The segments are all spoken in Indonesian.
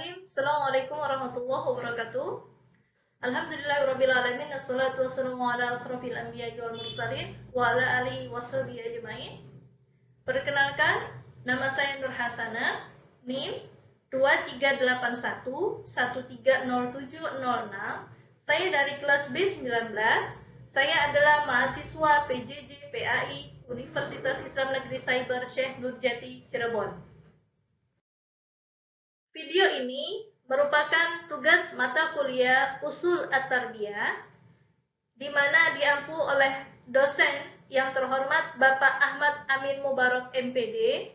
Bismillahirrahmanirrahim. Assalamualaikum warahmatullahi wabarakatuh. Alhamdulillahirrabbilalamin. Wassalatu wassalamu ala asrofil anbiya'i wal mursalin wa ala alihi washabihi ajmain. Perkenalkan, nama saya Nur Hasana, NIM 2381130706. Saya dari kelas B19. Saya adalah mahasiswa PJJ PAI Universitas Islam Negeri Cyber Syekh Nurjati Cirebon. Video ini merupakan tugas mata kuliah Usul At-Tarbiyah, di mana diampu oleh dosen yang terhormat Bapak Ahmad Amin Mubarak MPD.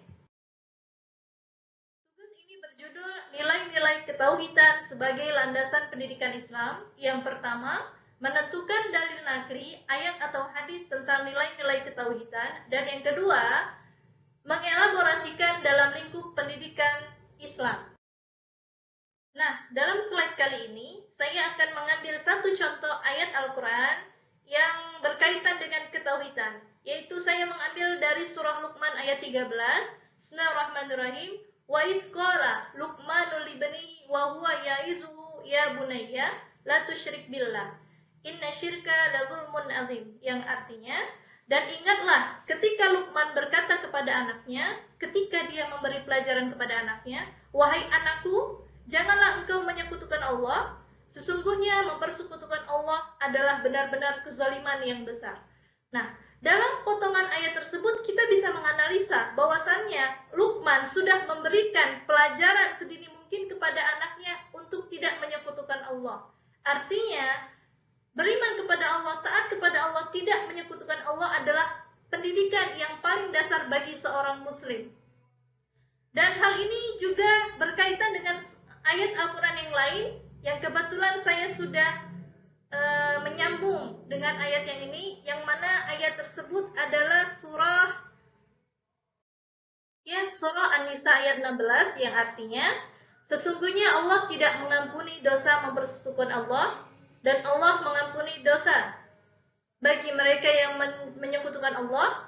Tugas ini berjudul Nilai-nilai Ketauhidan sebagai Landasan Pendidikan Islam. Yang pertama, menentukan dalil nakli, ayat atau hadis tentang nilai-nilai ketauhidan. Dan yang kedua, mengelaborasikan dalam lingkup pendidikan Islam. Nah, dalam slide kali ini, saya akan mengambil satu contoh ayat Al-Quran yang berkaitan dengan ketauhidan, yaitu saya mengambil dari surah Luqman ayat 13. Bismillahirrahmanirrahim. Wa idh qala Luqmanul libnihi wa huwa ya'izuhu ya bunayya la tusyrik billah. Inna syirka la zulmun azim. Yang artinya, dan ingatlah ketika Luqman berkata kepada anaknya, ketika dia memberi pelajaran kepada anaknya, wahai anakku, janganlah engkau menyekutukan Allah. Sesungguhnya mempersekutukan Allah adalah benar-benar kezaliman yang besar. Nah, dalam potongan ayat tersebut kita bisa menganalisa bahwasannya Luqman sudah memberikan pelajaran sedini mungkin kepada anaknya untuk tidak menyekutukan Allah. Artinya, beriman kepada Allah, taat kepada Allah, tidak menyekutukan Allah adalah pendidikan yang paling dasar bagi seorang muslim. Dan hal ini juga berkaitan dengan ayat Al-Quran yang lain, yang kebetulan saya sudah menyambung dengan ayat yang ini, yang mana ayat tersebut adalah surah An-Nisa ayat 16, yang artinya, sesungguhnya Allah tidak mengampuni dosa mempersekutukan Allah, dan Allah mengampuni dosa bagi mereka yang menyekutukan Allah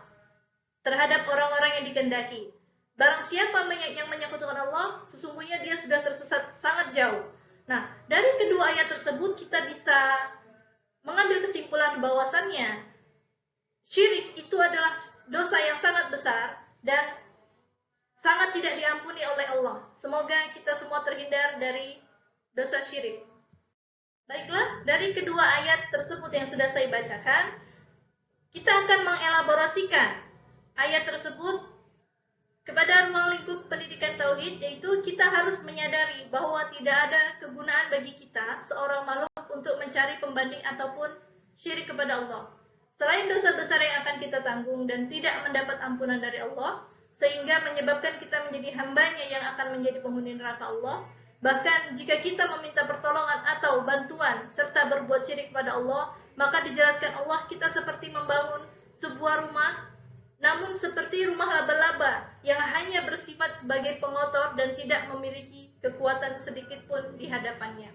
terhadap orang-orang yang dikehendaki. Barang siapa yang menyekutukan Allah, sesungguhnya dia sudah tersesat sangat jauh. Nah, dari kedua ayat tersebut kita bisa mengambil kesimpulan bahwasannya syirik itu adalah dosa yang sangat besar dan sangat tidak diampuni oleh Allah. Semoga kita semua terhindar dari dosa syirik. Baiklah, dari kedua ayat tersebut yang sudah saya bacakan, kita akan mengelaborasikan ayat tersebut kepada ruang lingkup pendidikan tauhid, yaitu kita harus menyadari bahwa tidak ada kegunaan bagi kita seorang makhluk untuk mencari pembanding ataupun syirik kepada Allah, selain dosa besar yang akan kita tanggung dan tidak mendapat ampunan dari Allah, sehingga menyebabkan kita menjadi hambanya yang akan menjadi penghuni neraka Allah. Bahkan jika kita meminta pertolongan atau bantuan serta berbuat syirik kepada Allah, maka dijelaskan Allah kita seperti membangun sebuah rumah, namun seperti rumah laba-laba yang hanya bersifat sebagai pengotor dan tidak memiliki kekuatan sedikit pun di hadapannya.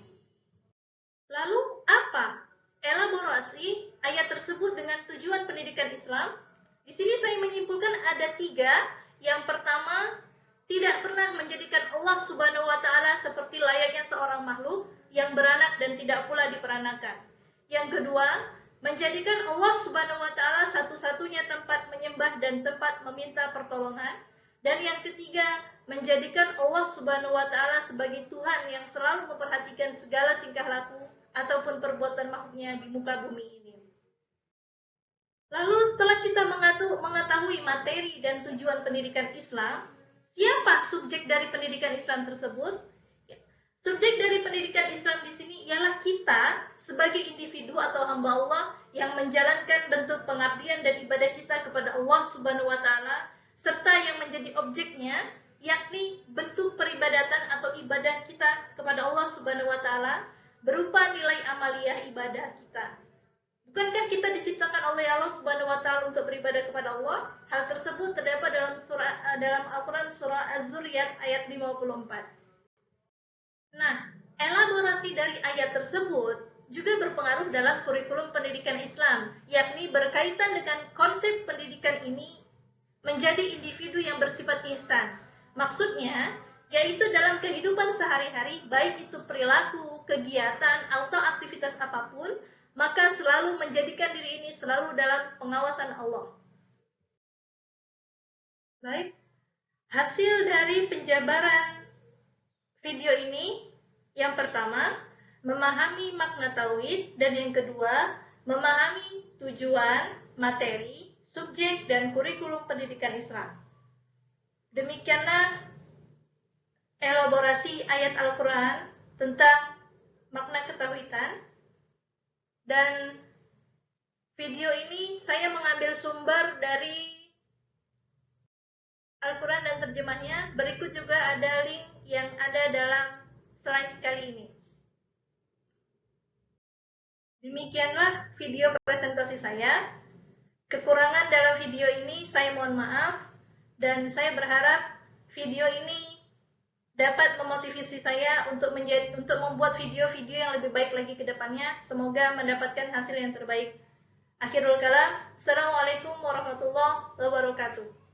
Lalu apa elaborasi ayat tersebut dengan tujuan pendidikan Islam? Di sini saya menyimpulkan ada 3. Yang pertama, tidak pernah menjadikan Allah Subhanahu wa Ta'ala seperti layaknya seorang makhluk yang beranak dan tidak pula diperanakan. Yang kedua, menjadikan Allah Subhanahu wa Ta'ala satu-satunya tempat menyembah dan tempat meminta pertolongan. Dan yang ketiga, menjadikan Allah Subhanahu wa Ta'ala sebagai Tuhan yang selalu memperhatikan segala tingkah laku ataupun perbuatan makhluknya di muka bumi ini. Lalu setelah kita mengetahui materi dan tujuan pendidikan Islam, siapa subjek dari pendidikan Islam tersebut? Subjek dari pendidikan Islam di sini ialah kita sebagai individu atau hamba Allah yang menjalankan bentuk pengabdian dan ibadah kita kepada Allah Subhanahu wa Ta'ala, serta yang menjadi objeknya, yakni bentuk peribadatan atau ibadah kita kepada Allah Subhanahu wa Ta'ala berupa nilai amaliyah ibadah kita. Bukankah kita diciptakan oleh Allah Subhanahu wa Ta'ala untuk beribadah kepada Allah? Hal tersebut terdapat dalam Al-Quran surah Az-Zuriyat ayat 54. Nah, elaborasi dari ayat tersebut juga berpengaruh dalam kurikulum pendidikan Islam, yakni berkaitan dengan konsep pendidikan ini menjadi individu yang bersifat ihsan. Maksudnya, yaitu dalam kehidupan sehari-hari, baik itu perilaku, kegiatan, atau aktivitas apapun, maka selalu menjadikan diri ini selalu dalam pengawasan Allah. Baik, hasil dari penjabaran video ini, yang pertama, memahami makna tauhid, dan yang kedua, memahami tujuan, materi, subjek, dan kurikulum pendidikan Islam. Demikianlah elaborasi ayat Al-Quran tentang makna ketauhidan, dan video ini saya mengambil sumber dari Al-Quran dan terjemahnya. Berikut juga ada link yang ada dalam slide kali ini. Demikianlah video presentasi saya. Kekurangan dalam video ini saya mohon maaf, dan saya berharap video ini dapat memotivasi saya untuk membuat video-video yang lebih baik lagi ke depannya. Semoga mendapatkan hasil yang terbaik. Akhirul kalam, Assalamualaikum warahmatullahi wabarakatuh.